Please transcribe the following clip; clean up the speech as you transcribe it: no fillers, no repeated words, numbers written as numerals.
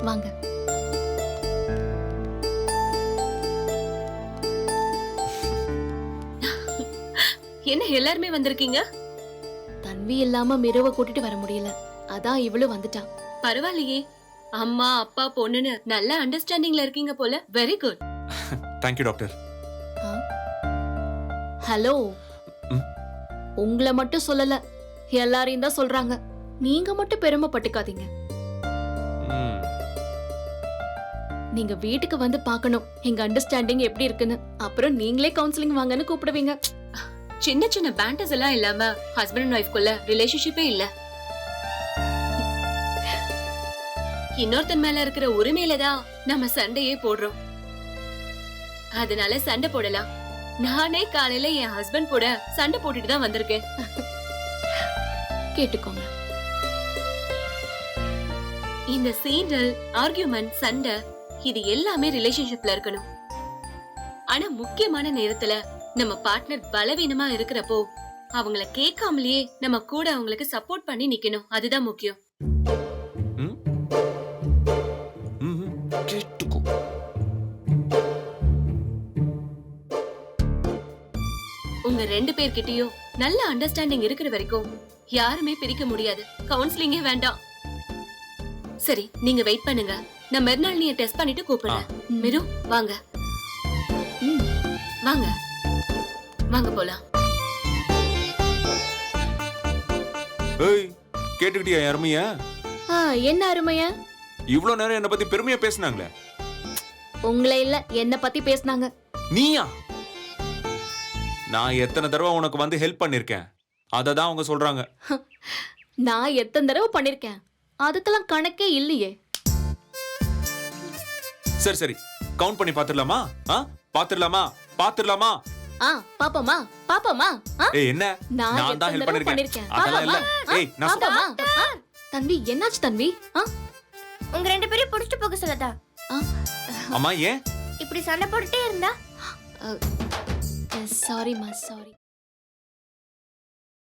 வாங்க. என்ன எல்லாருமே வந்திருக்கீங்க? தன்வி இல்லாம மிருவ கூட்டிட்டு வர முடியல, அதான் இவளும் வந்துட்டா. பரவாயில்லையே, அம்மா அப்பா பொண்ணுன்னு நல்ல அண்டர்ஸ்டாண்டிங்ல இருக்கீங்க போல. Very good. Thank you doctor. Hello, உங்களை மட்டும் சொல்லல, எல்லாரையும் தான் சொல்றாங்க. நீங்க மட்டும் பெருமைப்பட்டுக்காதீங்க. நீங்க வீட்டுக்கு வந்து பார்க்கணும் எங்க அண்டர்ஸ்டாண்டிங் எப்படி இருக்குன்னு. அப்புறம் நீங்களே கவுன்சிலிங் வாங்கன்னு கூப்பிடுவீங்க. சின்ன சின்ன பேண்டர்ஸ் எல்லாம் இல்லாம ஹஸ்பண்ட் அண்ட் ஒய்ஃப்குள்ள ரிலேஷன்ஷிப்பே இல்ல. இன்னொருத்தன் மேல இருக்கிற உரிமையில தான் நம்ம சண்டையே போடுறோம். அதனால சண்டை போடலாம். நானே காலையில என் ஹஸ்பண்ட் கூட சண்டை போட்டுட்டு தான் வந்திருக்கேன். கேட்டுக்கோங்க. இந்த சீண்டல், ஆர்கியூமெண்ட், சண்டை இது எல்லாமே ரிலேஷன்ஷிப்ல இருக்கணும். ஆனா முக்கியமான நேரத்துல நம்ம பார்ட்னர் பலவீனமா இருக்கிறப்போ அவங்கள கேட்காமலேயே நம்ம கூட அவங்களுக்கு சப்போர்ட் பண்ணி நிக்கணும். அதுதான் முக்கியம். உங்க 2 பேர்கிட்டயும் நல்ல அண்டர்ஸ்டாண்டிங் இருக்கிற வரைக்கும் யாருமே பிரிக்க முடியாது. கவுன்சிலிங்கே வேண்டாம். சரி, நீங்க வெயிட் பண்ணுங்க. நான் மெர்னாலினிய டெஸ்ட் பண்ணிட்டு கூப்பிடுறேன். மிரு, வாங்க வாங்க வாங்க போலாம். ஏய், கேட்டுக்கிட்டியா அருமையா? என்ன அருமையா? இவ்வளவு நேரம் என்ன பத்தி பெருமையா பேசினாங்களே. உங்களை இல்ல, என்ன பத்தி பேசினாங்க. நீயா? நான் எத்தனை தடவை உனக்கு வந்து ஹெல்ப் பண்ணிருக்கேன், அததான் அவங்க சொல்றாங்க. நான் எத்தனை தடவை பண்ணிருக்கேன், அதுக்கெல்லாம் கணக்கே இல்லையே. சரி சரி, கவுண்ட் பண்ணி பாத்துடலாமா? பாத்துடலாமா? பாத்துடலாமா? பாப்போமா பாப்போமா? ஏய், என்ன? நான் தான் ஹெல்ப் பண்ணிருக்கேன். அதெல்லாம் இல்ல. ஏய், நான் தன்வி, என்னாச்சு தன்வி? உங்க 2 பேரையும் புடிச்சிட்டு போக சொல்லதா? அம்மா, ஏன் இப்படி சண்டை போட்டுட்டே இருந்தா? சாரிமா, சாரி.